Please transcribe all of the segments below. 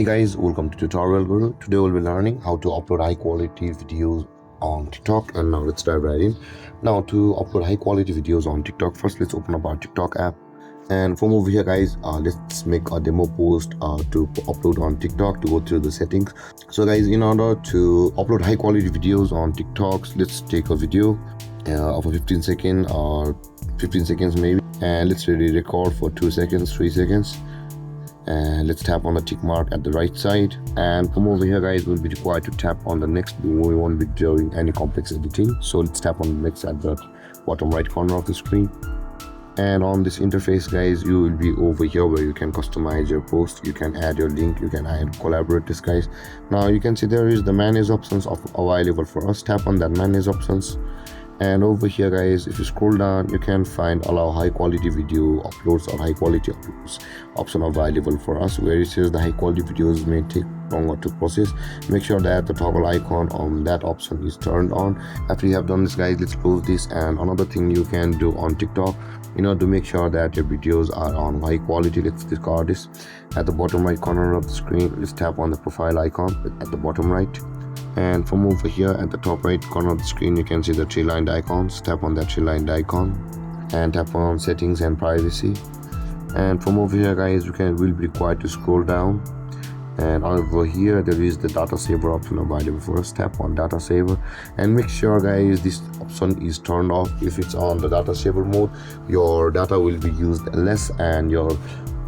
Hey guys, welcome to Tutorial Guru. Today we'll be learning how to upload high quality videos on TikTok, and now let's dive right in. Now to upload high quality videos on TikTok, first let's open up our TikTok app, and from over here guys, let's make a demo post to upload on TikTok. To go through the settings, so guys, in order to upload high quality videos on TikTok, let's take a video of a 15-second or 15 seconds maybe, and let's really record for 2 seconds, 3 seconds. And let's tap on the tick mark at the right side, and from over here guys, we'll be required to tap on the next. We won't be doing any complex editing, so let's tap on the next at the bottom right corner of the screen. And on this interface guys, you will be over here where you can customize your post, you can add your link, you can add collaborators guys. Now you can see there is the manage options available for us. Tap on that manage options, and over here guys, if you scroll down, you can find allow high quality video uploads or high quality uploads option available for us, where it says the high quality videos may take longer to process. Make sure that the toggle icon on that option is turned on. After you have done this guys, let's close this. And another thing you can do on TikTok, to make sure that your videos are on high quality, let's discard this. At the bottom right corner of the screen, let's tap on the profile icon at the bottom right. And from over here at the top right corner of the screen, you can see the three-lined icons. Tap on that three-lined icon and tap on settings and privacy. And from over here guys, will be required to scroll down, and over here there is the data saver option available for us. Tap on data saver and make sure guys this option is turned off. If it's on the data saver mode, your data will be used less and your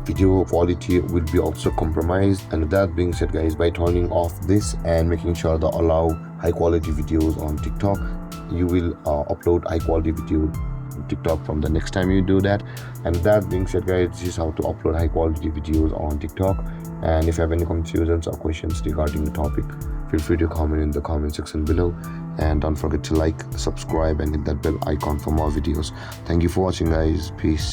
video quality will be also compromised. And with that being said guys, by turning off this and making sure to allow high quality videos on TikTok, you will upload high quality video on TikTok from the next time you do that. And with that being said guys, this is how to upload high quality videos on TikTok. And if you have any confusions or questions regarding the topic, feel free to comment in the comment section below, and don't forget to like, subscribe and hit that bell icon for more videos. Thank you for watching guys. Peace.